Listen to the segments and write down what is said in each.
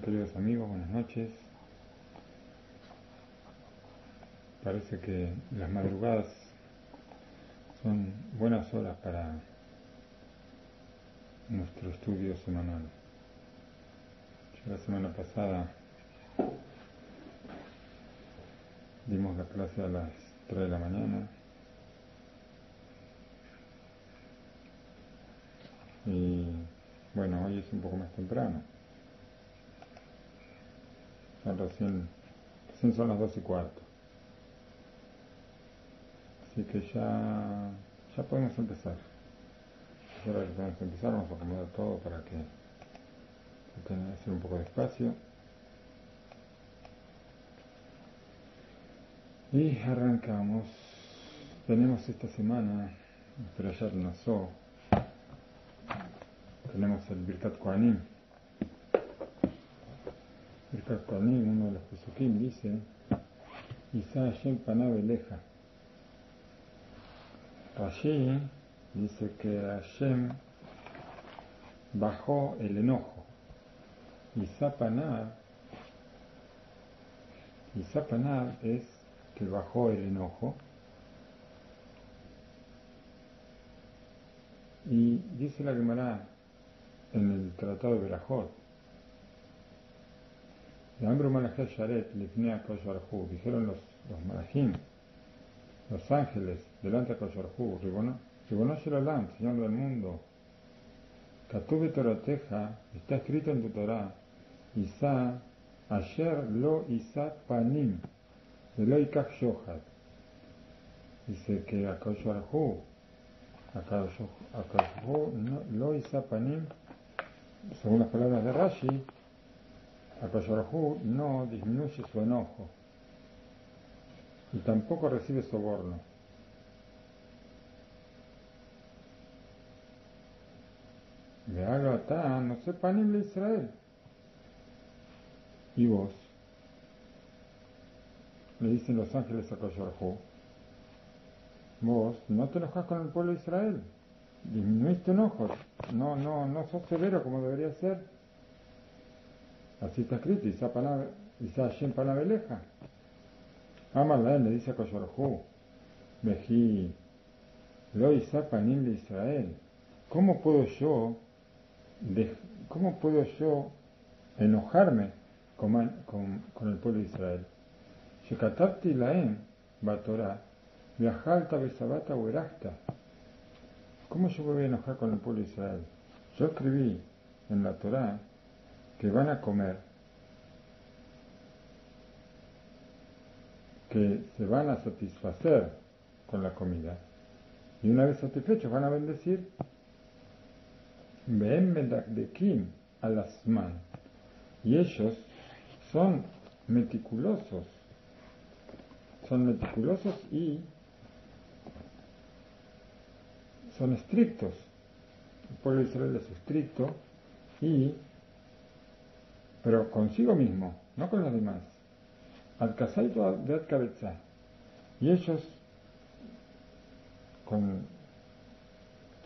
queridos amigos? Buenas noches. Parece que las madrugadas son buenas horas para nuestro estudio semanal. La semana pasada dimos la clase a las 3 de la mañana y bueno, hoy es un poco más temprano. Recién son las 2:15. Así que ya podemos empezar. Ahora que podemos empezar, vamos a acomodar todo para que tenga que hacer un poco de espacio. Y arrancamos. Tenemos esta semana, Perashat Naso, tenemos el Birkat Kohanim. Birkat Kohanim, uno de los Pesukim, dice: Isa Hashem Panav Eleja. Rashi dice que Hashem bajó el enojo. Isa Panav es que bajó el enojo. Y dice la Gemara en el Tratado de Berajot: dijeron los malajim, los ángeles, delante de Akadosh Baruj Hu, Ribono shel Olam, Señor del mundo, Katuv Torateja, está escrito en tu Torah, Isa asher lo isa panim, velo ikach shohad. Dice que Akadosh Baruj Hu no, lo isa panim, según las palabras de Rashi, Akadosh Baruj Hu no disminuye su enojo y tampoco recibe soborno. No sé panim de Israel. Y vos, le dicen los ángeles a Akadosh Baruj Hu, vos no te enojas con el pueblo de Israel, disminuís tu enojo, no sos severo como debería ser. Así está escrito: Isa Hashem Panav Eleja. Amarlaen, le dice a Akadosh Baruj Hu, Vejí lo Isa Panim de Israel. ¿Cómo puedo yo enojarme con el pueblo de Israel? Shekatabti laem batorah viajalta besabata uerachta. ¿Cómo yo me voy a enojar con el pueblo de Israel? Yo escribí en la Torah que van a comer, que se van a satisfacer con la comida, y una vez satisfechos van a bendecir. Behem medakdekim alasman, y ellos son meticulosos y son estrictos. El pueblo de Israel es estricto, pero consigo mismo, no con los demás. Al-Kasaitu de Ad-Kabetza. Y ellos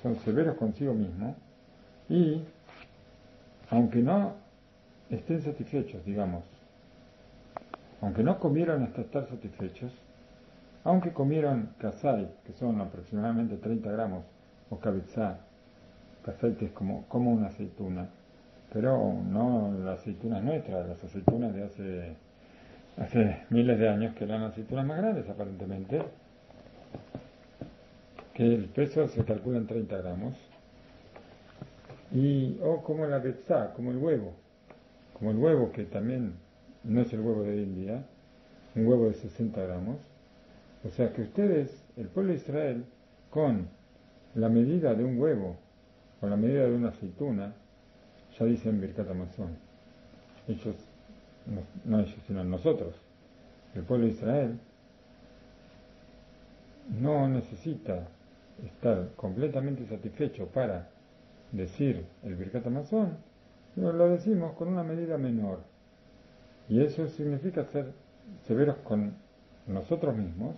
son severos consigo mismo, y aunque no estén satisfechos, digamos, aunque no comieron hasta estar satisfechos, aunque comieron kasai, que son aproximadamente 30 gramos, o kabetza, kasai que es como una aceituna, pero no las aceitunas nuestras, las aceitunas de hace miles de años, que eran aceitunas más grandes aparentemente, que el peso se calcula en 30 gramos, o como la betzá, como el huevo que también no es el huevo de hoy en día, un huevo de 60 gramos. O sea que ustedes, el pueblo de Israel, con la medida de un huevo, con la medida de una aceituna, ya dicen Birkat Hamazon. Ellos, no ellos, sino nosotros, el pueblo de Israel, no necesita estar completamente satisfecho para decir el Birkat Hamazon, sino lo decimos con una medida menor. Y eso significa ser severos con nosotros mismos,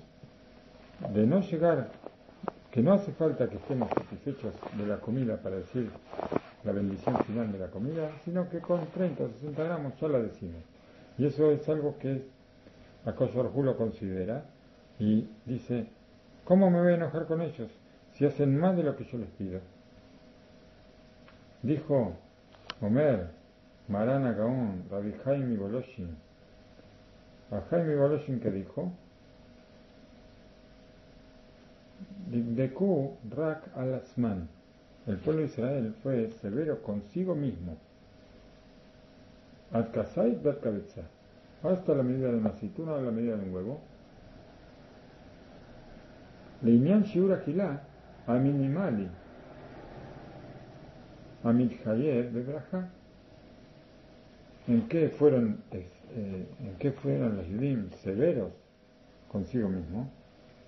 de no llegar, que no hace falta que estemos satisfechos de la comida para decir la bendición final de la comida, sino que con 30 o 60 gramos ya la decimos. Y eso es algo que Akadosh Baruj Hu lo considera y dice, ¿cómo me voy a enojar con ellos si hacen más de lo que yo les pido? Dijo Omer, Marana Gaon, Rabbi Jaime Boloshin. A Jaime Boloshin que dijo, Dibdeku Rak al-Asman. El pueblo de Israel fue severo consigo mismo. Al-Kasait Bat-Kabetza. Hasta la medida de una aceituna o la medida de un huevo. Leinian Shiur Akilá, Aminimali. Amidhayer Bebraja. ¿En qué fueron los Yudim severos consigo mismo?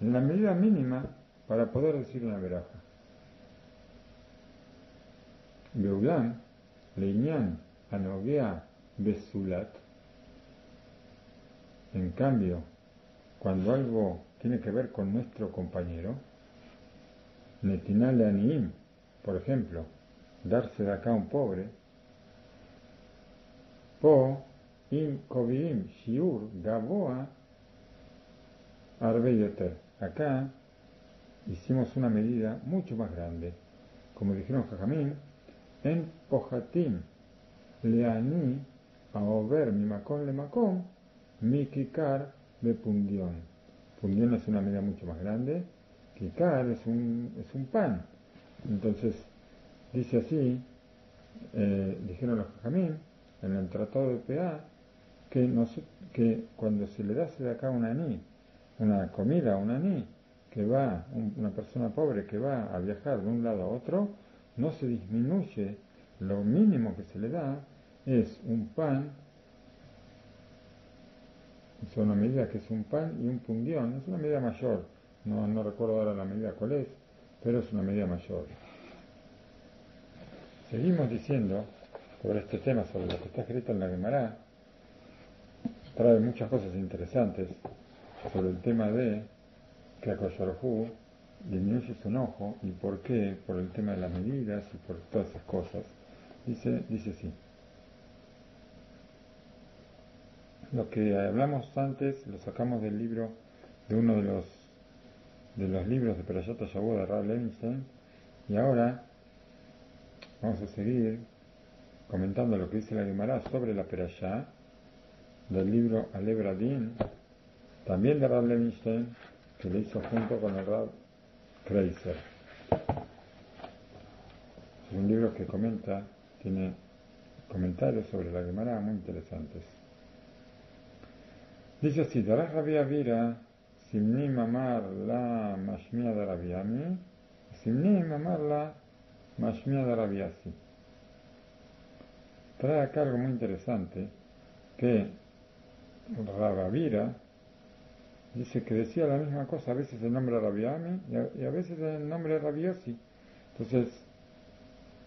En la medida mínima para poder decir una veraja. Beulam, Leinian, Anogea, Besulat. En cambio, cuando algo tiene que ver con nuestro compañero, Netinale Aniim, por ejemplo, darse de acá a un pobre, Po, Im Koviim, Shiur, Gaboa, Arbeyoter. Acá hicimos una medida mucho más grande. Como dijeron Jajamín, en Pojatim, Leani, Aover, Mimakon, Lemakon, Mikikar, Bepundión. Pundión es una medida mucho más grande. Kikar es un pan. Entonces, dice así, dijeron los Jajamín, en el Tratado de Peá, que cuando se le da de acá un aní, una comida a un aní, que va, una persona pobre que va a viajar de un lado a otro, no se disminuye, lo mínimo que se le da es un pan, es una medida que es un pan y un pundión, es una medida mayor, no recuerdo ahora la medida cuál es, pero es una medida mayor. Seguimos diciendo sobre este tema, sobre lo que está escrito en la Gemara, trae muchas cosas interesantes sobre el tema de que Akadosh Baruj Hu disminuye su enojo y por qué, por el tema de las medidas y por todas esas cosas. Dice así. Lo que hablamos antes lo sacamos del libro, de uno de los libros de Perashat Shavua de Rav Levinstein, y ahora vamos a seguir comentando lo que dice la Gemara sobre la Perashá del libro Alev Radin, también de Rav Levinstein, que lo hizo junto con el Rav Kreiser. Es un libro que tiene comentarios sobre la Gemara muy interesantes. Dice así, Daraj Rabbi Avira, Simni Mamar la Mashmia de Rabiami, Simni Mamar la Mashmia de Rabiasi. Trae acá algo muy interesante, que Rabbi Avira dice que decía la misma cosa, a veces el nombre de Rabiami y a veces el nombre de Rabiasi. Entonces,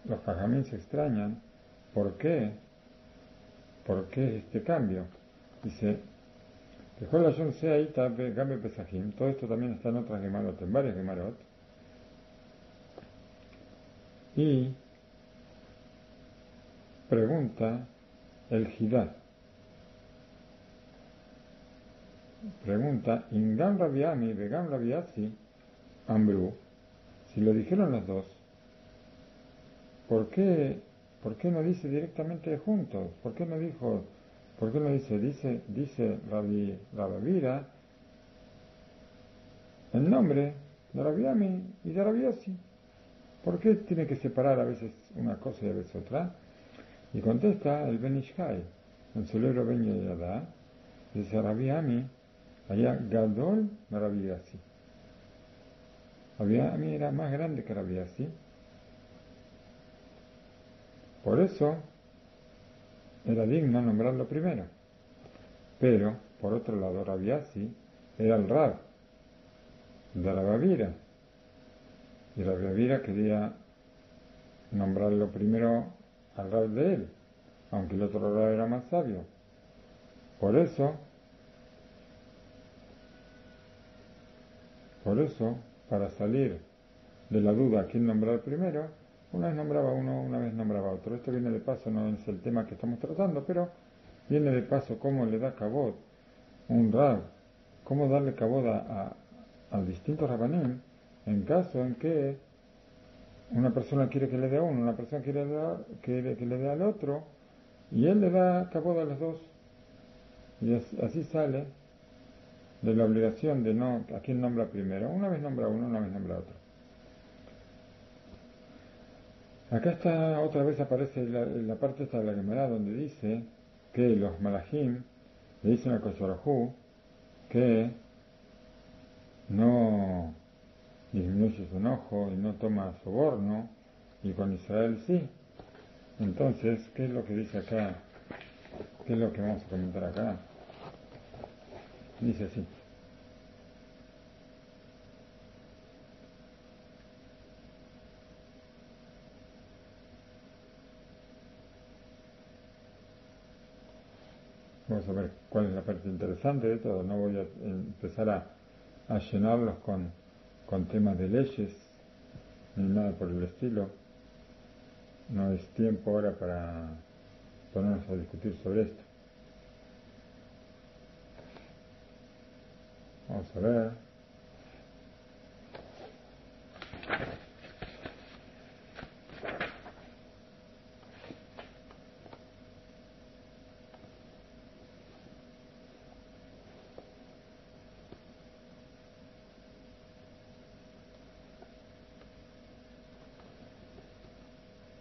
los Jajamín se extrañan, ¿por qué? ¿Por qué este cambio? Dice, todo esto también está en otras Gemarot, en varias Gemarot. Y pregunta el Hidá. Pregunta, Ingam Rabiami, Vegam Rabiasi, Ambru. Si lo dijeron los dos, ¿por qué no dice directamente juntos? ¿Por qué no dice Rabbi Avira el nombre de Rabiami y de Rabiasi? ¿Por qué tiene que separar a veces una cosa y a veces otra? Y contesta el Ben Ishai, en su libro Ben Yadá, dice Rabiami, allá Gadol de Rabiasi. Rabiami era más grande que Rabiasi. Por eso era digno nombrarlo primero. Pero, por otro lado, Rabiasi era el Rab de Rabbi Avira. Y Rabbi Avira quería nombrarlo primero al Rab de él, aunque el otro Rab era más sabio. Por eso, para salir de la duda a quién nombrar primero, una vez nombraba uno, una vez nombraba otro. Esto viene de paso, no es el tema que estamos tratando, pero viene de paso cómo le da cabot un rab, cómo darle cabot a distintos rabanim en caso en que una persona quiere que le dé a uno, una persona quiere que le dé al otro, y él le da cabot a los dos. Y así sale de la obligación de no, a quién nombra primero. Una vez nombra uno, una vez nombra otro. Acá está, otra vez aparece la parte esta de la Gemara donde dice que los malajim le dicen a Koshorahú que no disminuye su enojo y no toma soborno, y con Israel sí. Entonces, ¿qué es lo que dice acá? ¿Qué es lo que vamos a comentar acá? Dice así. Vamos a ver cuál es la parte interesante de todo. No voy a empezar a llenarlos con temas de leyes ni nada por el estilo. No es tiempo ahora para ponernos a discutir sobre esto. Vamos a ver.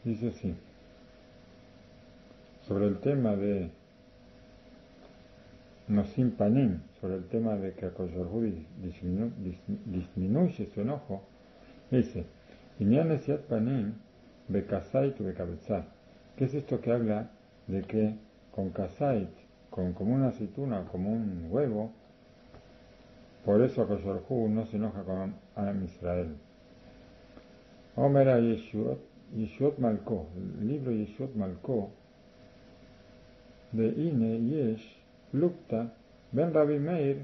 Dice así. Sobre el tema de Nosim Panim, sobre el tema de que Akoshorhu disminuye su enojo, dice, Inyan Nesiat Panim Bekasait u Bekabetzat. ¿Qué es esto que habla de que con Kasait, como una aceituna, como un huevo, por eso Akoshorhu no se enoja con Am Israel? Omer Yeshuot Malko, el libro Yeshuot Malko, de Ine Yesh Plukta Ben Rabbi Meir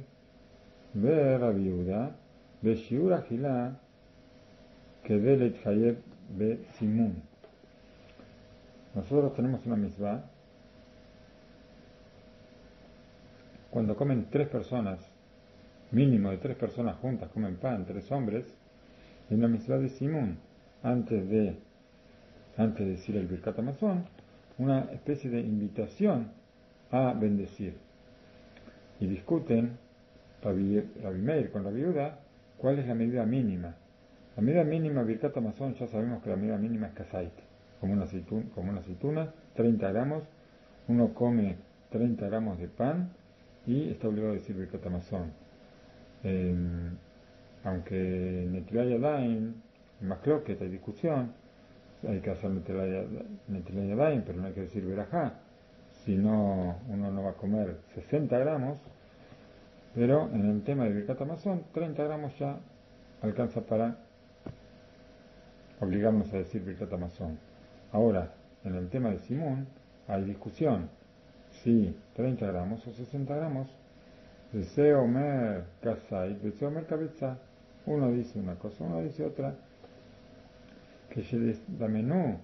Be Rabbi Yehuda Be Shiur Achila Kede Leitchayeb Be Simun. Nosotros tenemos una misbah cuando comen 3 personas, mínimo de 3 personas juntas, comen pan, 3 hombres, en la misbah de Simun, antes de decir el Birkat Hamazon, una especie de invitación a bendecir. Y discuten Rabbi Meir con Rabbi Yehuda cuál es la medida mínima. La medida mínima Birkat Hamazon, ya sabemos que la medida mínima es kasait, como una aceituna, 30 gramos, uno come 30 gramos de pan y está obligado a decir Birkat Hamazon. Aunque Netilat Yadayim, más creo que hay discusión, hay que hacer Netilat Yadayim, pero no hay que decir Berajá, si no, uno no va a comer 60 gramos, pero en el tema de Birkat Hamazon, 30 gramos ya alcanza para obligarnos a decir Birkat Hamazon. Ahora, en el tema de Simón, hay discusión, si 30 gramos o 60 gramos, Deseo Omer Kasait, Deseo Omer Kabetza, uno dice una cosa, uno dice otra, que Shedamenú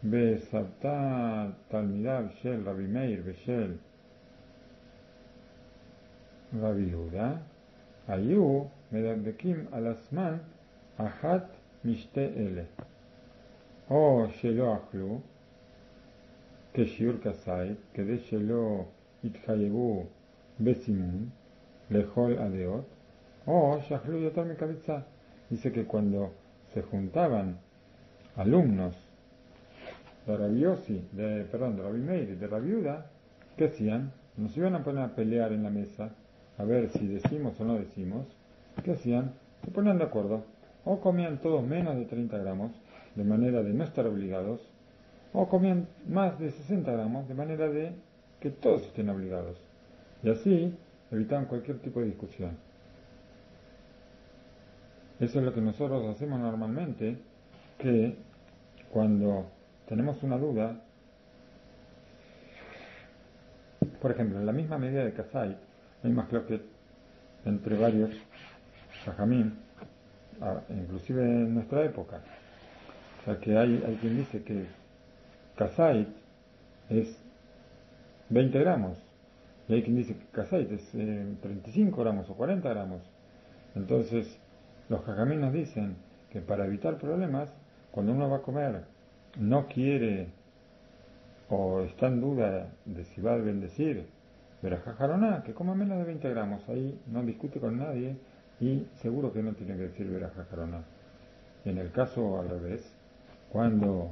Besabta Talmidav Shel Rabbi Meir Beshel Rabbi Yehuda, Ayu Medabbekim Alasman Ahat Mishte Ele, o Shelo Achlu, כשיעור כסאית, כדי שלא יתחייבו בסימון לכל הדעות, o שאכלו יותר מקבצה. Dice que cuando se juntaban alumnos de Rabbi Yossi, de Rabbi Meir y de Rabbi Yehuda, ¿qué hacían? Nos iban a poner a pelear en la mesa, a ver si decimos o no decimos. ¿Qué hacían? Se ponían de acuerdo. O comían todos menos de 30 gramos, de manera de no estar obligados, o comían más de 60 gramos, de manera de que todos estén obligados. Y así evitaban cualquier tipo de discusión. Eso es lo que nosotros hacemos normalmente, que cuando tenemos una duda, por ejemplo, en la misma medida de Kasai, hay más creo que entre varios Jajamín, inclusive en nuestra época, sea que hay quien dice que Kasait es 20 gramos, y hay quien dice que Kasait es 35 gramos o 40 gramos. Entonces, los jajamim nos dicen que para evitar problemas, cuando uno va a comer, no quiere o está en duda de si va a bendecir verajá jaroná, que coma menos de 20 gramos, ahí no discute con nadie y seguro que no tiene que decir verajá jaroná. En el caso al revés, cuando,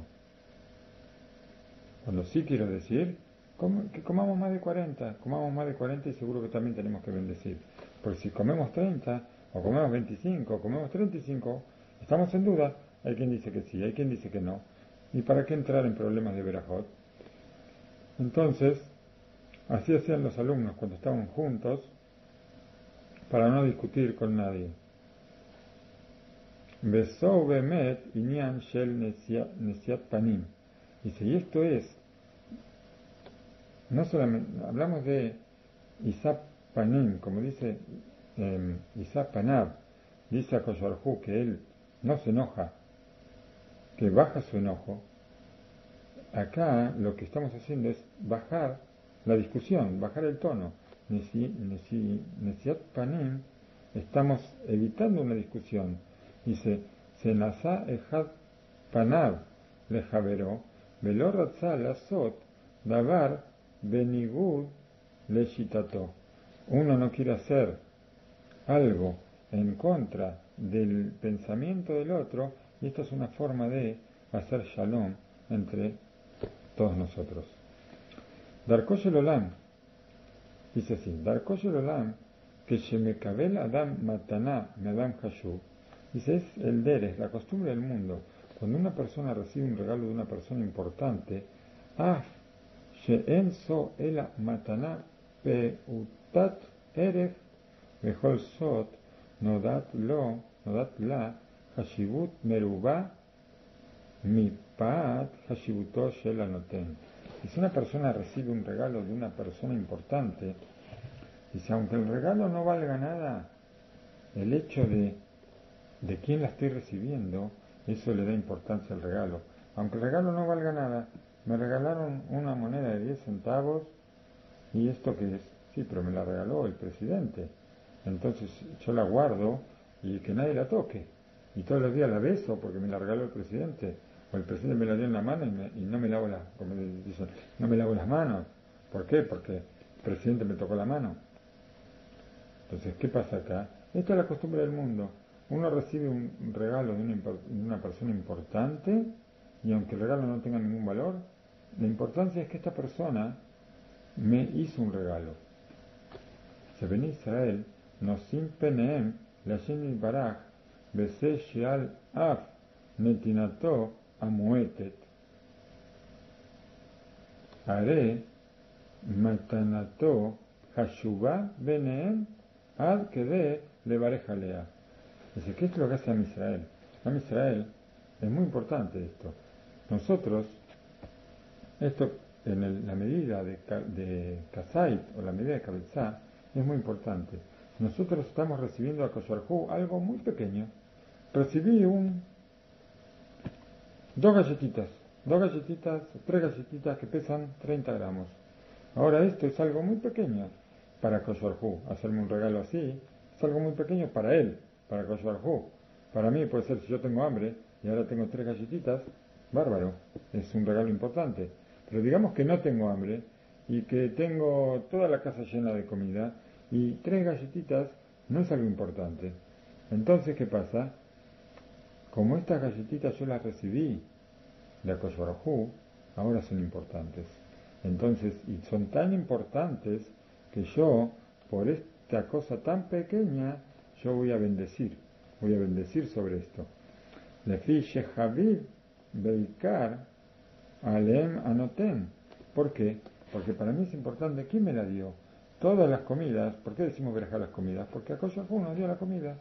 cuando sí quiero decir, que comamos más de 40 y seguro que también tenemos que bendecir. Porque si comemos 30, o comemos 25, o comemos 35, estamos en duda, hay quien dice que sí, hay quien dice que no. ¿Y para qué entrar en problemas de verajot? Entonces, así hacían los alumnos cuando estaban juntos, para no discutir con nadie. Besou bemet inyan shel nesiat panim. Dice, y esto es, no solamente, hablamos de Isap panim, como dice Isap panab, dice a Kosharhu que él no se enoja, que baja su enojo. Acá lo que estamos haciendo es bajar la discusión, bajar el tono. Nesiat panim, estamos evitando una discusión. Dice, Senasa ejad panav lejaveró, velo ratzá lasot, davar benigud leshitato. Uno no quiere hacer algo en contra del pensamiento del otro, y esta es una forma de hacer shalom entre todos nosotros. Darko shel olam, dice así, Darko shel olam, que shemekabel adam mataná me adam hashuv. Dice, es el deres, la costumbre del mundo. Cuando una persona recibe un regalo de una persona importante, af she'en so ela mataná peutat eref vechol sot nodat la hashivut merubá mipat hashivuto shel anoten. Y si una persona recibe un regalo de una persona importante, dice, aunque el regalo no valga nada, el hecho de quién la estoy recibiendo, eso le da importancia al regalo. Aunque el regalo no valga nada, me regalaron una moneda de 10 centavos, ¿y esto qué es? Sí, pero me la regaló el presidente. Entonces yo la guardo y que nadie la toque. Y todos los días la beso porque me la regaló el presidente. O el presidente me la dio en la mano y no me lavo como dicen, no me lavo las manos. ¿Por qué? Porque el presidente me tocó la mano. Entonces, ¿qué pasa acá? Esta es la costumbre del mundo. Uno recibe un regalo de una persona importante y aunque el regalo no tenga ningún valor, la importancia es que esta persona me hizo un regalo. Se ven Israel, nosim peneem, Lashem baraj, bese sheal af, netinato amuetet. Are, matanato, hashuba beneem, ad kede levarejalea. Dice, ¿qué es lo que hace a Israel? A Israel es muy importante esto. Nosotros, esto en la medida de Kasait o la medida de Kabezá es muy importante. Nosotros estamos recibiendo a Kosharhu algo muy pequeño. Recibí dos galletitas, tres galletitas que pesan 30 gramos. Ahora esto es algo muy pequeño para Kosharhu. Hacerme un regalo así es algo muy pequeño para él, para Kosharhu. Para mí puede ser si yo tengo hambre y ahora tengo tres galletitas, bárbaro, es un regalo importante. Pero digamos que no tengo hambre y que tengo toda la casa llena de comida y tres galletitas no es algo importante. Entonces, ¿qué pasa? Como estas galletitas yo las recibí de Akash Baruj Hu, ahora son importantes. Entonces, y son tan importantes que yo, por esta cosa tan pequeña, yo voy a bendecir sobre esto. Lefi Shehavid Beikar Alem Anoten. ¿Por qué? Porque para mí es importante, ¿quién me la dio? Todas las comidas, ¿por qué decimos verajá las comidas? Porque Akash Baruj Hu nos dio la comida.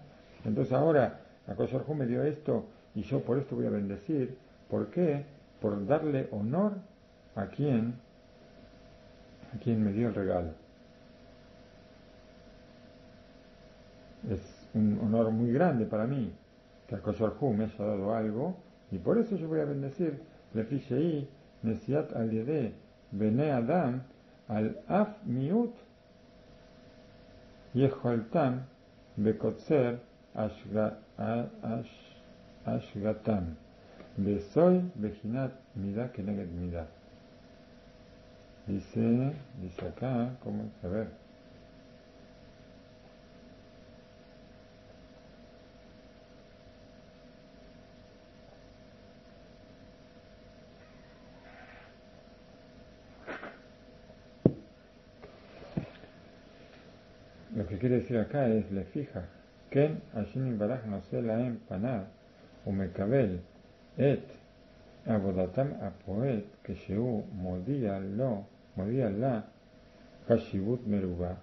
Entonces ahora Akash Baruj Hu me dio esto y yo por esto voy a bendecir. ¿Por qué? Por darle honor a quien me dio el regalo. Es un honor muy grande para mí que Akash Baruj Hu me haya dado algo Y por eso yo voy a bendecir Lefi Shei Nesiat al Yede Bene Adam al Af Miut Yecholtam Bekotzer Ashgatam Besoy Bejinat Midah Keneged Midah. Dice acá, ¿cómo? A ver. Lo que quiere decir acá es, le fija, Ken Ashin Baraj no se la empanada, Umekabel, Et, Abodatam Apoet, que Sheu Modia la, Hashibut Meruba,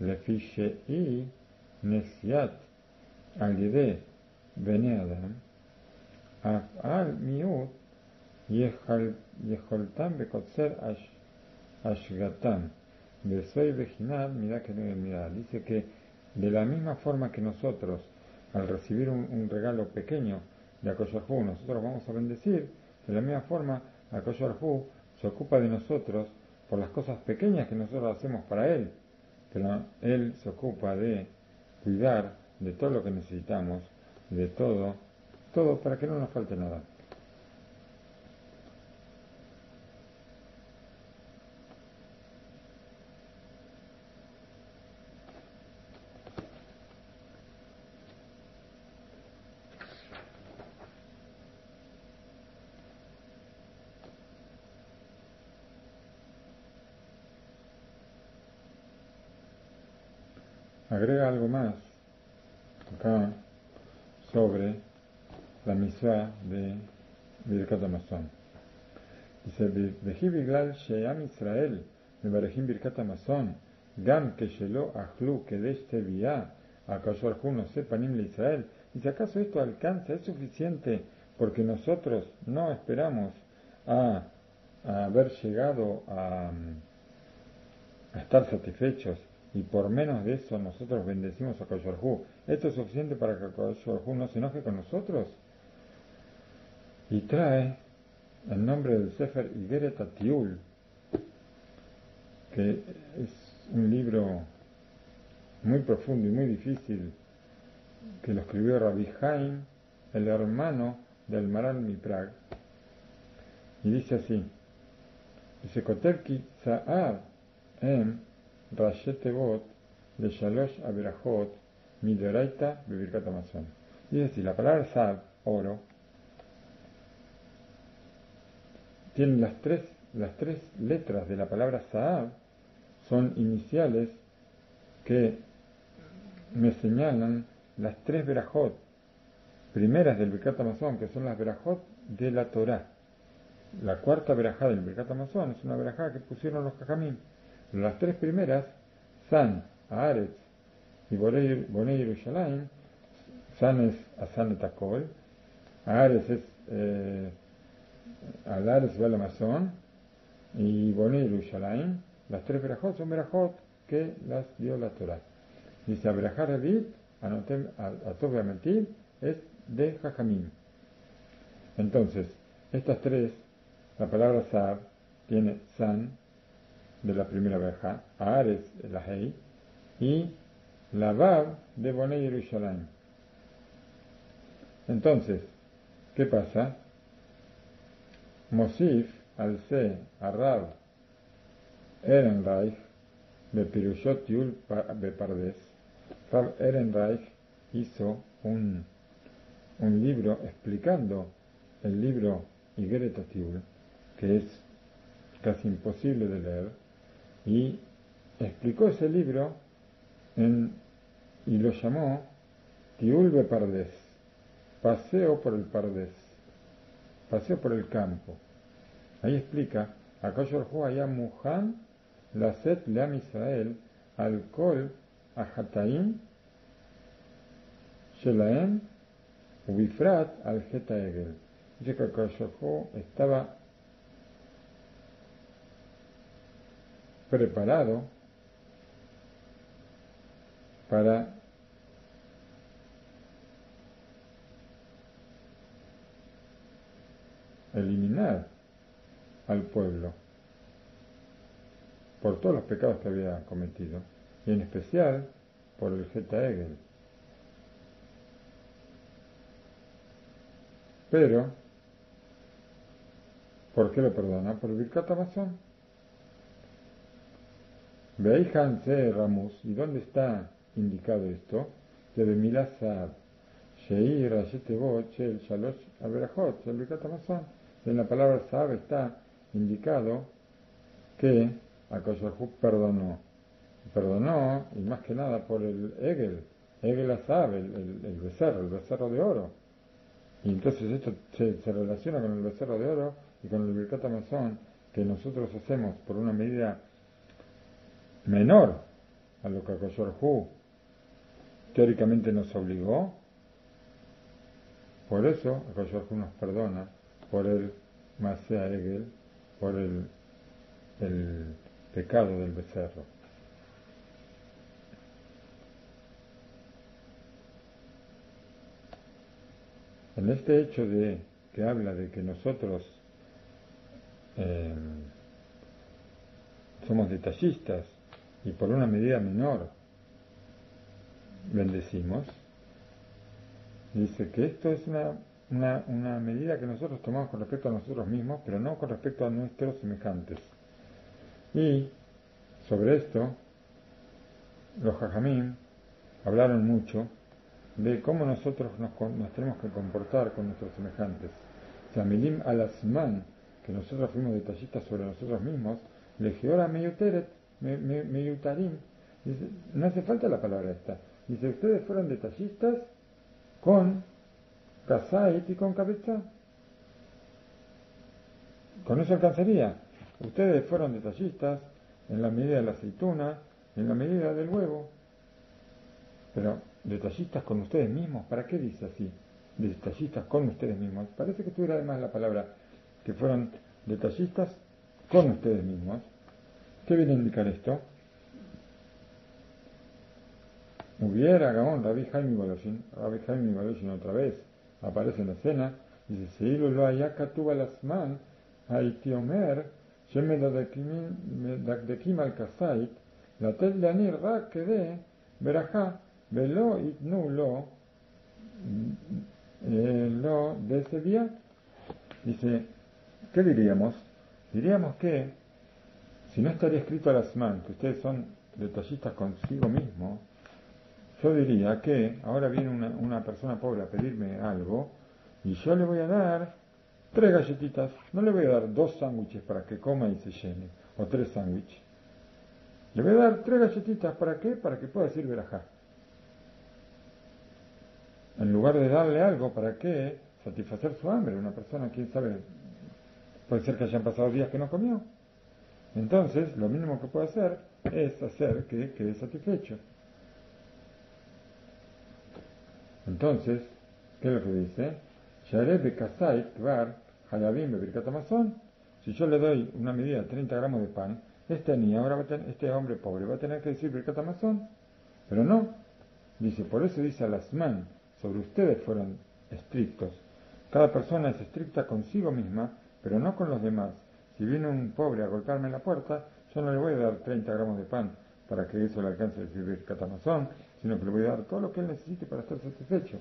Lefi Shei Nesiat, Al Yede, Bene Adam, Af'al Miut, Yecholtam Bekotzer Ashgatam, Besoy Bejinat, mirá que no mirá. Dice que de la misma forma que nosotros, al recibir un regalo pequeño de Akadosh Baruj Hu, nosotros vamos a bendecir, de la misma forma Akadosh Baruj Hu se ocupa de nosotros por las cosas pequeñas que nosotros hacemos para Él, pero Él se ocupa de cuidar de todo lo que necesitamos, de todo para que no nos falte nada. Agrega algo más acá sobre la mitzvah de Birkat Hamazon. Dice, Veji Biglal Sheam Israel, Mebarejim Birkat Hamazon, Gam Keshelo Achlu Kedesh Teviah, Akadosh Baruj Hu Noseh Panim le Israel. Dice, ¿acaso esto alcanza? ¿Es suficiente porque nosotros no esperamos a haber llegado a estar satisfechos y por menos de eso nosotros bendecimos a Akadosh Baruj Hu? ¿Esto es suficiente para que Akadosh Baruj Hu no se enoje con nosotros? Y trae el nombre del Sefer Igeret Atiul, que es un libro muy profundo y muy difícil, que lo escribió Rabbi Haim, el hermano del Maral Miprag, y dice así, dice, Kotelki Za'ar Em Rashetevot de Shalosh Aberajot Midoraita Bebirkat Hamazon. Dice así, la palabra Za'ar, oro, tiene las tres letras de la palabra Za'ar, son iniciales que me señalan las tres verajot primeras del Birkat Hamazon, que son las verajot de la Torá. La cuarta verajá del Birkat Hamazon es una verajá que pusieron los Jajamim. Las tres primeras, San, Haaretz y Bonei Yerushalayim. San es Asan et Akol, Haaretz es al Haaretz va al Amazon, y Bonei Yerushalayim. Las tres verajot son verajot que las dio la Torá. Dice, Abraham Revit, Atov Ametiv, es de Jajamim. Entonces, estas tres, la palabra Sar tiene San, de la primera verja, Ares, la Hei, y la Vav de Bonei Yerushalayim. Entonces, ¿qué pasa? Mosif, al Se, Arrav, Ehrenreich, Bepirushot Yul Bepardes. Rav Ehrenreich hizo un libro explicando el libro Igeret Atiul, que es casi imposible de leer, y explicó ese libro y lo llamó Tiul Bepardes, paseo por el Pardes, paseo por el campo. Ahí explica, Akadosh Baruj Hu haya Muhan Laset Leam Israel al Kol Ahataim Shelaem Ubifrat al Geta Egel. Dice que Akadosh Baruj Hu estaba preparado para eliminar al pueblo por todos los pecados que había cometido, y en especial por el Geta Egel. Pero, ¿por qué lo perdona? Por el Birkat Hamazon. Veis Hanse Ramus, ¿y dónde está indicado esto? De Bemila Saab, Sheir Rashetevot, Shel Shalosh Averajot, el Birkat Hamazon. En la palabra Saab está indicado que Akadosh Baruj Hu perdonó, y más que nada por el Egel Asab, el becerro de oro. Y entonces esto se relaciona con el becerro de oro y con el Birkat Hamazon que nosotros hacemos por una medida menor a lo que Akadosh Baruj Hu teóricamente nos obligó. Por eso Akadosh Baruj Hu nos perdona por el Masea Egel, por el pecado del becerro. En este hecho de que habla de que nosotros somos detallistas y por una medida menor bendecimos, dice que esto es una medida que nosotros tomamos con respecto a nosotros mismos, pero no con respecto a nuestros semejantes. Y sobre esto, los Jajamim hablaron mucho de cómo nosotros nos tenemos que comportar con nuestros semejantes. O sea, Milim alasman, que nosotros fuimos detallistas sobre nosotros mismos, legiora meyutarim. Dice, no hace falta la palabra esta. Dice, ustedes fueron detallistas con kasait y con cabeza. Con eso alcanzaría. Ustedes fueron detallistas en la medida de la aceituna, en la medida del huevo. Pero detallistas con ustedes mismos, ¿para qué dice así? Detallistas con ustedes mismos. Parece que tuviera además la palabra que fueron detallistas con ustedes mismos. ¿Qué viene a indicar esto? Hubiera Gaón, Rabbi Jaime Goloshin otra vez aparece en la escena, dice, Seilu lo ayakatuba lasman, haiti omer, shemedakdekim al kasait, la tel leanir ra kede, berajá, velo itnu lo de ese día. Dice, ¿qué diríamos? Diríamos que, si no estaría escrito a lasman, que ustedes son detallistas consigo mismos, yo diría que ahora viene una persona pobre a pedirme algo y yo le voy a dar 3 galletitas, no le voy a dar 2 sándwiches para que coma y se llene, o 3 sándwiches. Le voy a dar 3 galletitas, ¿para qué? Para que pueda decir verajá. En lugar de darle algo, ¿para qué? Satisfacer su hambre. Una persona, quién sabe, puede ser que hayan pasado días que no comió. Entonces, lo mínimo que puede hacer es hacer que quede satisfecho. Entonces, ¿qué es lo que dice? Si yo le doy una medida de 30 gramos de pan, este hombre pobre va a tener que decir Birkat Hamazon. Pero no, dice, por eso dice Alasman, sobre ustedes fueron estrictos. Cada persona es estricta consigo misma, pero no con los demás. Si viene un pobre a golpearme en la puerta, yo no le voy a dar 30 gramos de pan para que eso le alcance a decir Birkat Hamazon, sino que le voy a dar todo lo que él necesite para estar satisfecho.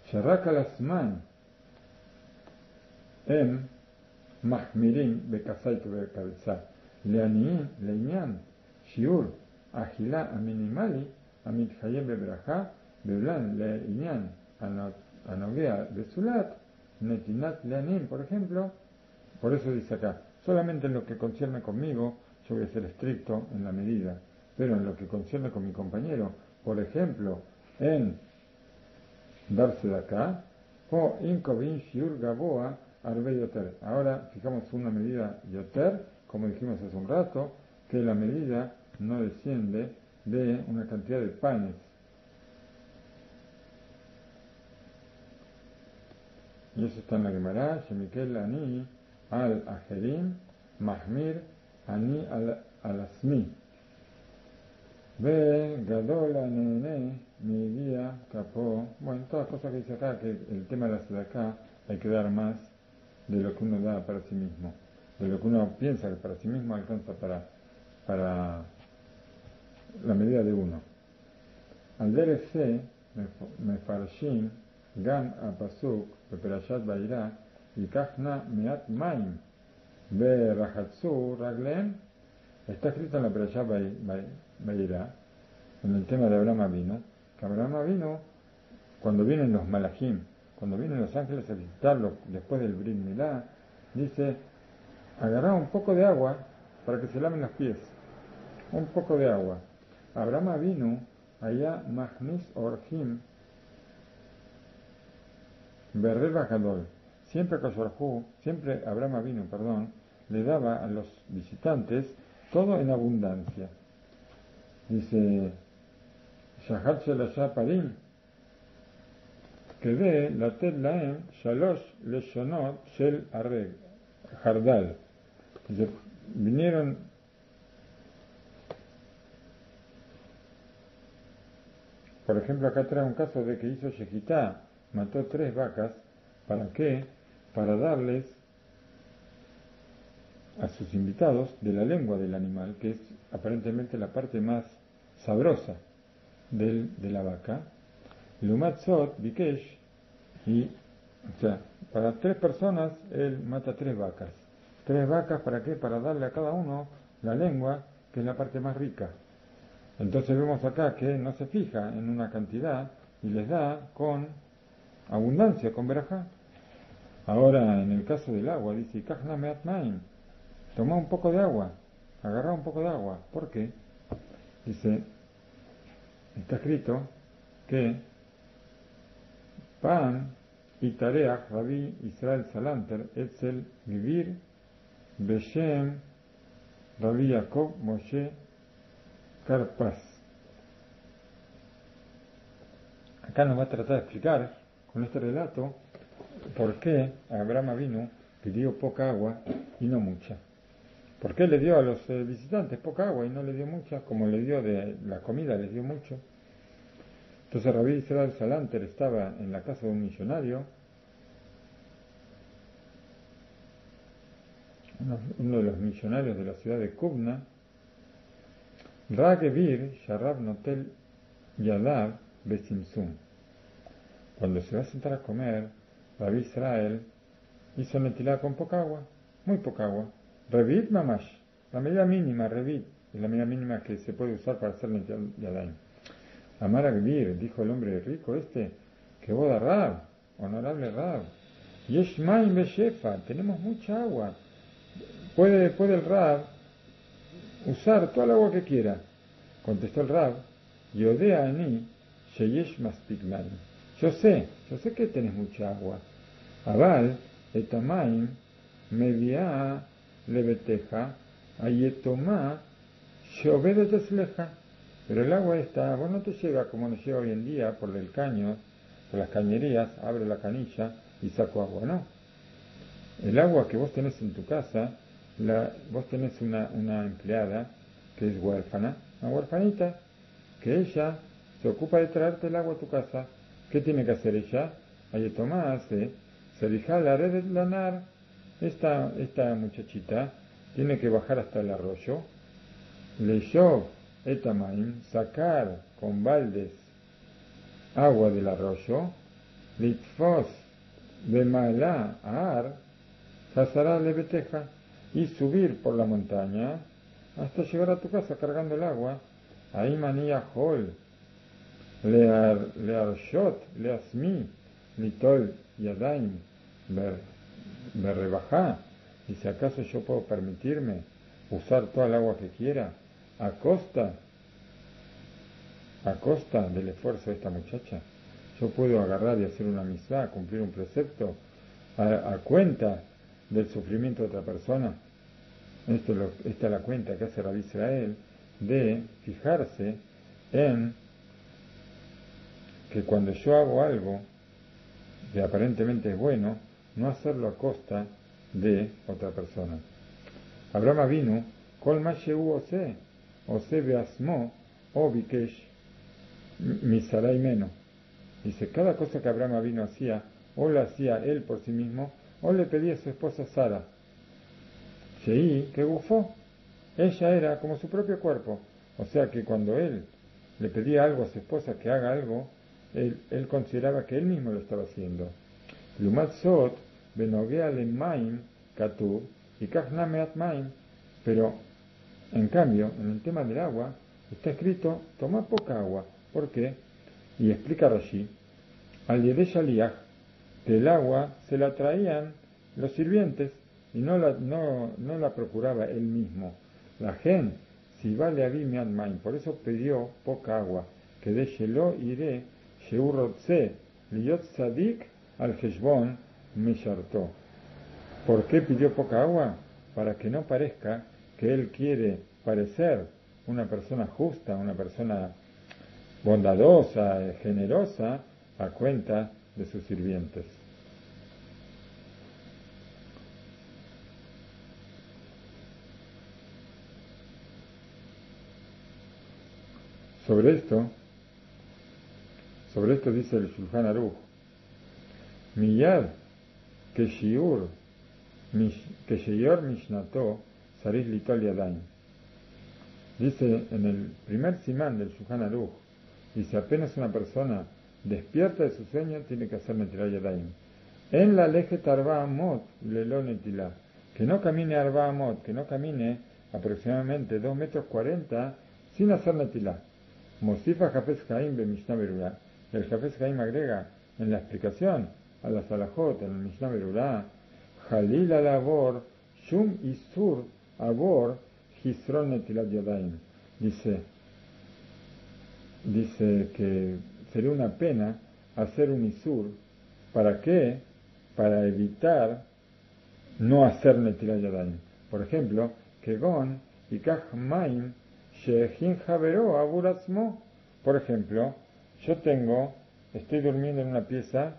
Sharak alasman em mahmirim bekasait bekabeza leanian shiur agila aminimali amitchayem bebraja beblan leinian anogea besulat netinat leanim, por ejemplo. Por eso dice acá, solamente en lo que concierne conmigo yo voy a ser estricto en la medida, pero en lo que concierne con mi compañero, por ejemplo, en darse de acá, o incovin shiur gaboa arbe yoter. Ahora fijamos una medida yoter, como dijimos hace un rato, que la medida no desciende de una cantidad de panes. Y eso está en la Gemara, Shemikel ani al ajerim, mahmir ani al asmi. Ve, gadola, nene, mi guía, capó. Bueno, todas las cosas que dice acá, que el tema de la sedacá hay que dar más de lo que uno da para sí mismo, de lo que uno piensa que para sí mismo alcanza para la medida de uno. Al derech זה מפרשים גם הפסוק בפרשת וירא, ייקח נא מעט מים ורחצו רגליהם. Está escrito en la Perashá Vayirá, en el tema de Abraham Avinu, que Abraham Avinu, cuando vienen los malajim, cuando vienen los ángeles a visitarlo después del Brit Milá, dice, agarrá un poco de agua para que se laven los pies, un poco de agua. Abraham Avinu, allá Mahnis Orhim, Berreba Gadol, siempre Abraham Avinu, le daba a los visitantes todo en abundancia. Dice, Shahat Shelasha Parim, כדי לתת להם 3 לשונות של חרדל. Vinieron por ejemplo, acá trae un caso de que hizo Shekitá, mató 3 vacas. ¿Para qué? Para darles a sus invitados de la lengua del animal, que es aparentemente la parte más sabrosa de la vaca. Lumat Sot, Bikesh, y, o sea, para 3 personas, él mata 3 vacas. 3 vacas, ¿para qué? Para darle a cada uno la lengua, que es la parte más rica. Entonces vemos acá que no se fija en una cantidad y les da con abundancia, con verajá. Ahora, en el caso del agua, dice, Kachna meat maim, toma un poco de agua, agarra un poco de agua. ¿Por qué? Dice, está escrito que Pan y Tareach Rabbi Israel Salanter Etzel Vivir Beshem Rabbi Jacob Moshe Karpas. Acá nos va a tratar de explicar con este relato por qué Abraham Avinu pidió poca agua y no mucha. ¿Por qué le dio a los visitantes poca agua y no le dio mucha? Como le dio de la comida, les dio mucho. Entonces Rabbi Israel Salanter estaba en la casa de un millonario, uno de los millonarios de la ciudad de Kubna. Ragevir Sharab Notel Yadav Besimsum. Cuando se va a sentar a comer, Rabbi Israel hizo netilá con poca agua, muy poca agua. Revit mamash, la medida mínima, revit, es la medida mínima que se puede usar para hacer netil yadayim. Amar Agvir, dijo el hombre rico que boda Rab, honorable Rab. Yeshmaim beshefa, tenemos mucha agua. Puede el Rab usar toda el agua que quiera. Contestó el Rab, Yodea ani sheyesh maspik lanu. Yo sé que tenés mucha agua. Aval etamaim meviá lebeteja ayetomá sheobedet esleja. Pero el agua esta, vos no te llega como nos llega hoy en día por el caño, por las cañerías, abre la canilla y saco agua, no. El agua que vos tenés en tu casa, vos tenés una empleada que es huérfana, una huérfanita, que ella se ocupa de traerte el agua a tu casa. ¿Qué tiene que hacer ella? Ayetoma hace, se la red de lanar, esta muchachita tiene que bajar hasta el arroyo, leyó etamaim, sacar con baldes agua del arroyo, litfos de malá ar, hazará lebeteja, y subir por la montaña hasta llegar a tu casa cargando el agua. Ahí manía hol, learshot, leasmi, litol yadaim, me rebajá. Y si acaso yo puedo permitirme usar toda el agua que quiera a costa del esfuerzo de esta muchacha. Yo puedo agarrar y hacer una misá, cumplir un precepto a cuenta del sufrimiento de otra persona. Esta es la cuenta que hace Rabbi Israel de fijarse en que cuando yo hago algo que aparentemente es bueno, no hacerlo a costa de otra persona. Abraham Avinu, Kol Mashehu Ose Beasmo o Bikesh Misaray Meno. Dice, cada cosa que Abraham Avinu hacía, o la hacía él por sí mismo, o le pedía a su esposa Sara. Sheí, que gufó, ella era como su propio cuerpo, o sea que cuando él le pedía algo a su esposa que haga algo, él consideraba que él mismo lo estaba haciendo. Lumat Sot, Benogea le Maim, Katub, y Kachnameat Maim, pero en cambio, en el tema del agua, está escrito, toma poca agua. ¿Por qué? Y explica Rashi, al Yedei Shaliach, que el agua se la traían los sirvientes y no la procuraba él mismo. La gente, si vale a Maim, por eso pidió poca agua, que de Shelo iré, Sheurotze, Liot Sadik, al Heshbon, Mesharto. ¿Por qué pidió poca agua? Para que no parezca que él quiere parecer una persona justa, una persona bondadosa, generosa, a cuenta de sus sirvientes. Sobre esto dice el Shulchan Aruch, Miyad que shiur mishnato sarich litol yadayim. Dice en el primer simán del Shulchan Aruch, dice apenas una persona despierta de su sueño tiene que hacer netilat yadayim. En la lejet arba amot lelo netilah, que no camine arba amot, que no camine aproximadamente 2 metros 40 sin hacer netilah. Mosifa Hafez Haim be Mishnah Berurah. El Hafez Haim agrega en la explicación a la Salahot, en el Mishnah Berurah, Jalil alabor, Shum Isur abor, Hisron netilat yadayim. Dice que sería una pena hacer un Isur. ¿Para qué? Para evitar no hacer netilat yadayim. Por ejemplo, Kegon y Maim Shehin Javero Aburasmo. Por ejemplo, estoy durmiendo en una pieza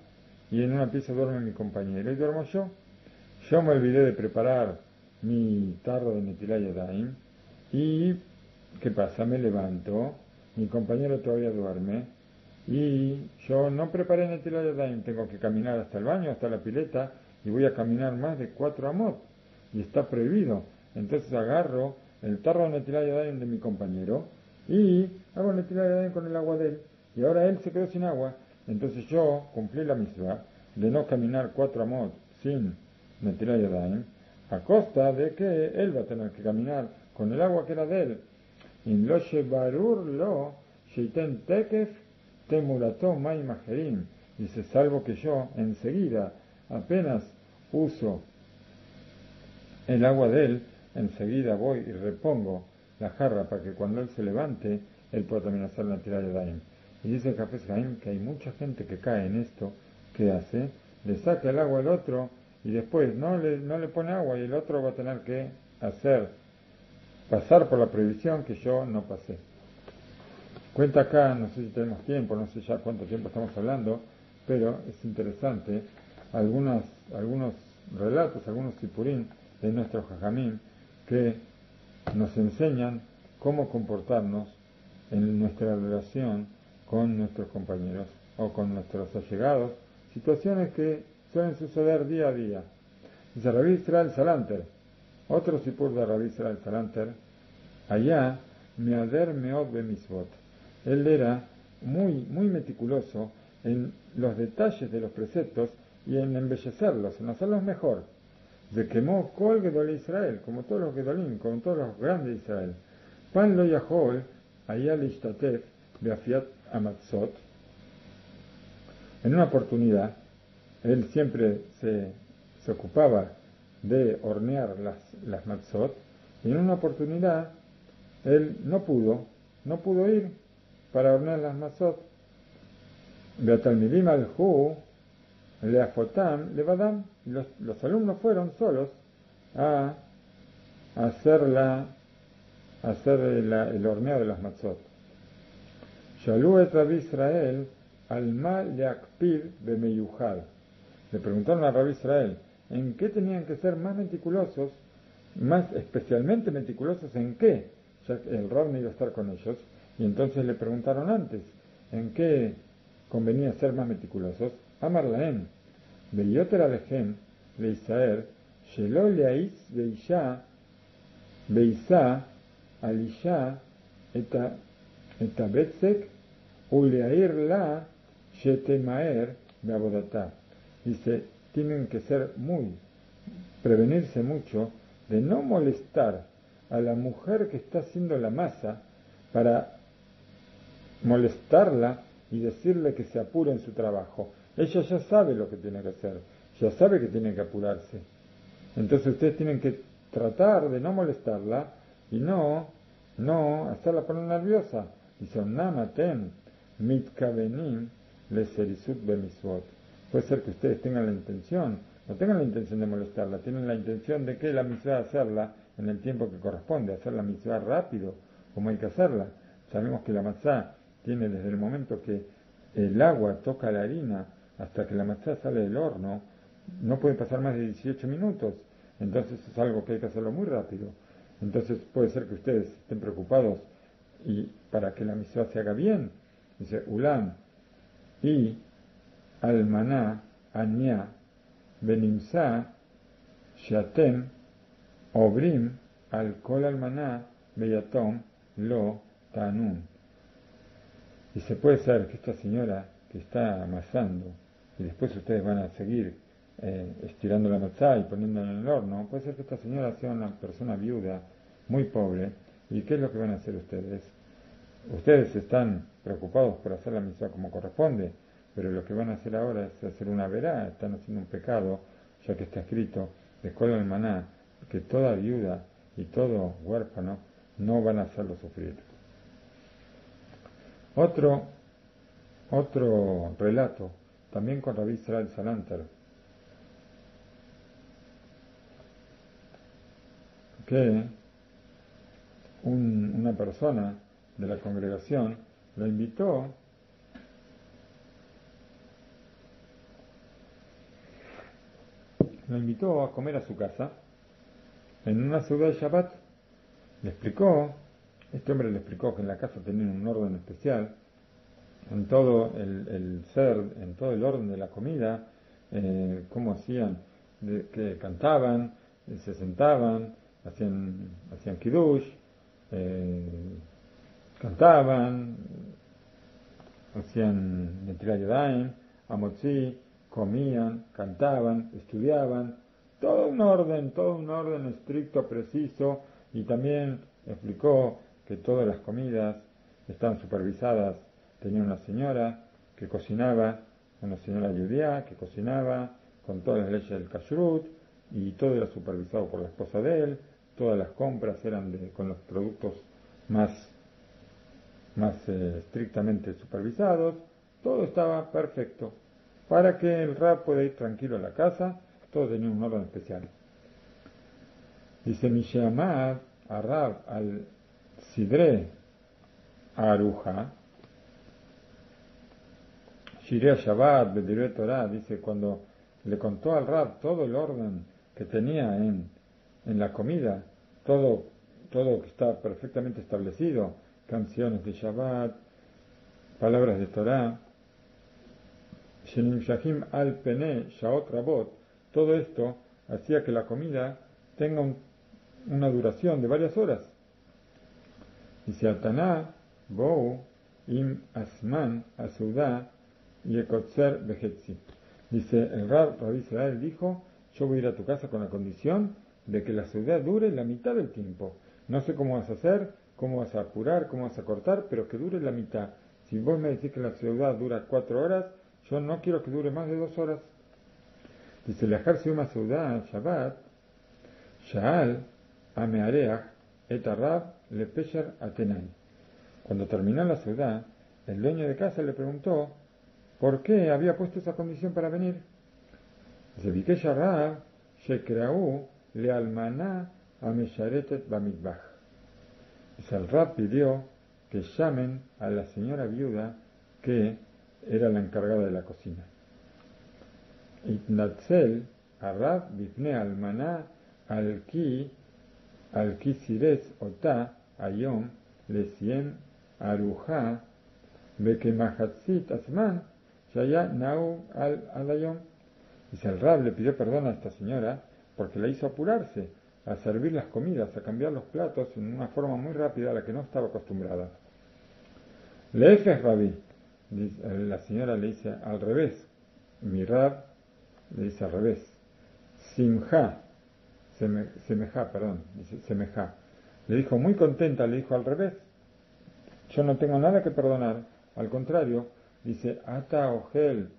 y en una pieza duerme mi compañero y duermo yo. Yo me olvidé de preparar mi tarro de netilat yadayim y ¿qué pasa? Me levanto, mi compañero todavía duerme y yo no preparé netilat yadayim, tengo que caminar hasta el baño, hasta la pileta y voy a caminar más de 4 amot y está prohibido. Entonces agarro el tarro de netilat yadayim de mi compañero y hago netilat yadayim con el agua de él y ahora él se quedó sin agua. Entonces yo cumplí la misma de no caminar 4 amot sin netilat yadayim a costa de que él va a tener que caminar con el agua que era de él. In lo shebarur lo sheiten tekef temurato mai majerim. Dice, salvo que yo enseguida, apenas uso el agua de él, enseguida voy y repongo la jarra para que cuando él se levante, él pueda también hacer la netilat yadayim. Y dice el Hafez Haim que hay mucha gente que cae en esto, que hace, le saca el agua al otro y después no le pone agua y el otro va a tener que pasar por la prohibición que yo no pasé. Cuenta acá, no sé si tenemos tiempo, no sé ya cuánto tiempo estamos hablando, pero es interesante algunos relatos, algunos sipurín de nuestros jajamín que nos enseñan cómo comportarnos en nuestra relación con nuestros compañeros o con nuestros allegados, situaciones que suelen suceder día a día. Dice Rabbi Israel Salanter, otro sipur de Rabbi Israel Salanter, allá meader meod bemisvot. Él era muy meticuloso en los detalles de los preceptos y en embellecerlos, en hacerlos mejor. De quemó kol gedol Israel, como todos los gedolim, como todos los grandes de Israel. Pan lo yahol, allá lishtatef, beafiat amatzot. En una oportunidad, él siempre se ocupaba de hornear las matzot, y en una oportunidad él no pudo ir para hornear las matzot. Beatalmidim alhu leafotam levadam. Los alumnos fueron solos a hacer el horneo de las matzot. Shalú et Rabbi Israel alma leakpid bemeyuhad. Le preguntaron a Rabbi Israel en qué tenían que ser más meticulosos, más especialmente meticulosos en qué, ya que el Rab no iba a estar con ellos, y entonces le preguntaron antes en qué convenía ser más meticulosos. Amar lahem, beyoter alejem, leisaer, shelo leais beisa alisha eta betzek uleair la shetemaer beabodata. Dice, tienen que prevenirse mucho de no molestar a la mujer que está haciendo la masa para molestarla y decirle que se apure en su trabajo. Ella ya sabe lo que tiene que hacer, ya sabe que tiene que apurarse. Entonces ustedes tienen que tratar de no molestarla y no hacerla poner nerviosa. Dice, Namatem mitkavenim leserisut bemisvot. Puede ser que ustedes tengan la intención, no tengan la intención de molestarla, tienen la intención de que la mitzvah hacerla en el tiempo que corresponde, hacer la mitzvah rápido, como hay que hacerla. Sabemos que la matzá tiene desde el momento que el agua toca la harina hasta que la matzá sale del horno, no puede pasar más de 18 minutos, entonces es algo que hay que hacerlo muy rápido. Entonces puede ser que ustedes estén preocupados y para que la mitzvah se haga bien, dice Ulam y Almaná Anya Benimsa Shatem Obrim al Kol Almaná Beyatom Lo Tanun. Dice, puede ser que esta señora que está amasando y después ustedes van a seguir estirando la matzá y poniéndola en el horno, puede ser que esta señora sea una persona viuda, muy pobre, y ¿qué es lo que van a hacer ustedes? Ustedes están preocupados por hacer la mitzvah como corresponde, pero lo que van a hacer ahora es hacer una verá, están haciendo un pecado, ya que está escrito de Kol Almaná, que toda viuda y todo huérfano no van a hacerlo sufrir. Otro relato, también con Rabbi Israel Salanter, que una persona de la congregación lo invitó a comer a su casa en una ciudad de Shabbat. Este hombre le explicó que en la casa tenían un orden especial, en todo en todo el orden de la comida, cómo hacían, que cantaban, se sentaban, hacían kiddush, cantaban, hacían netilat yadayim, amotzi, comían, cantaban, estudiaban, todo un orden estricto, preciso, y también explicó que todas las comidas estaban supervisadas. Tenía una señora que cocinaba, una señora judía que cocinaba con todas las leyes del kashrut, y todo era supervisado por la esposa de él, todas las compras eran con los productos más estrictamente supervisados, todo estaba perfecto. Para que el Rab pueda ir tranquilo a la casa, todo tenía un orden especial. Dice Mishamad a Rab al Sidre Aruja, Shirei Shabbat, Bedirei Torah, dice, cuando le contó al Rab todo el orden que tenía en la comida, todo que está perfectamente establecido, canciones de Shabbat, palabras de Torah, Shenim Shahim al Pene Shaot Rabot, todo esto hacía que la comida tenga una duración de varias horas. Dice Ataná, Bou, Im Asman, Asudá, Yekotzer Behetzi. Dice el Rabbi Israel dijo, yo voy a ir a tu casa con la condición de que la ciudad dure la mitad del tiempo. No sé cómo vas a hacer, cómo vas a apurar, cómo vas a cortar, pero que dure la mitad. Si vos me decís que la ciudad dura 4 horas, yo no quiero que dure más de 2 horas. Dice, Lejar Siuma Ciudad, Shabbat, Shaal, Ameareach, Etarab, Lepesher, Atenai. Cuando terminó la ciudad, el dueño de casa le preguntó por qué había puesto esa condición para venir. Dice, Bikesh Rab, Shekrau, Lealmaná, Amesharetet Bamidbach. Dice, el Rab pidió que llamen a la señora viuda que era la encargada de la cocina. Itnatzel, Arab, Bifne Almaná, Alki Sires, Ota, Ayom, Lesiem, Aruja, Bekemahatzit Asman, Shaya Nau al Ayom. Dice, el Rab le pidió perdón a esta señora porque la hizo apurarse a servir las comidas, a cambiar los platos en una forma muy rápida a la que no estaba acostumbrada. Leefes Rabí, la señora le dice al revés, mi Rab le dice al revés, Simja, Semejá, perdón, dice Semejá. Le dijo muy contenta, le dijo al revés, yo no tengo nada que perdonar, al contrario, dice, Ata Ojel,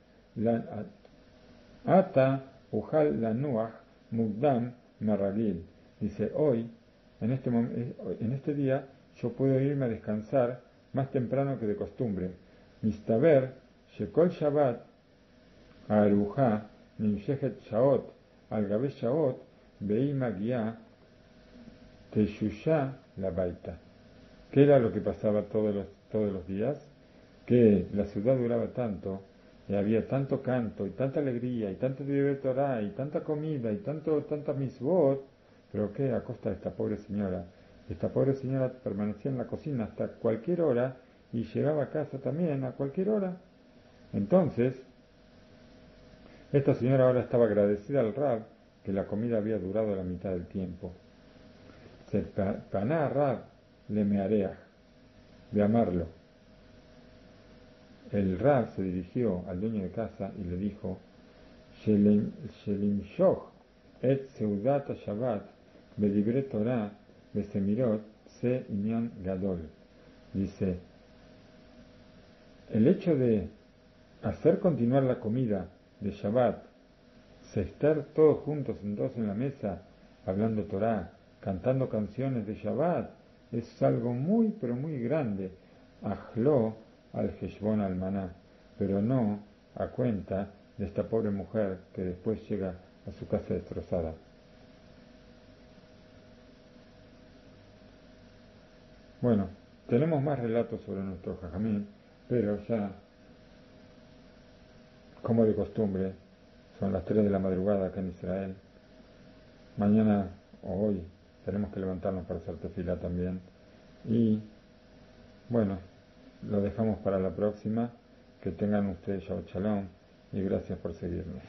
Ata Ujal Lanuach Mugdam Marragil. Dice, hoy, en este día, yo puedo irme a descansar más temprano que de costumbre. Mistaber, Shekol Shabbat, Aruja, Nimshejet Shaot, Al Gabe Shaot, Beima Guía, Teshusha la Baita. ¿Qué era lo que pasaba todos los días? Que la ciudad duraba tanto, y había tanto canto, y tanta alegría, y tanto de Torah, y tanta comida, y tanta misbot, pero que a costa de esta pobre señora. Esta pobre señora permanecía en la cocina hasta cualquier hora, y llegaba a casa también a cualquier hora. Entonces, esta señora ahora estaba agradecida al Rab que la comida había durado la mitad del tiempo. Se paná a Rab le meareach, de amarlo. El Rab se dirigió al dueño de casa y le dijo, Shelimshoch et seudat Shabbat belibre Torah besemirot se inyan gadol. Dice, el hecho de hacer continuar la comida de Shabbat, estar todos juntos sentados en la mesa, hablando Torah, cantando canciones de Shabbat, es algo muy, pero muy grande. Ajló al Heshbon al maná, pero no a cuenta de esta pobre mujer que después llega a su casa destrozada. Bueno, tenemos más relatos sobre nuestro Jajamín, pero ya, como de costumbre, son las 3 de la madrugada acá en Israel. Mañana o hoy tenemos que levantarnos para hacer tefilá también. Y bueno, lo dejamos para la próxima. Que tengan ustedes Shabbat Shalom y gracias por seguirnos.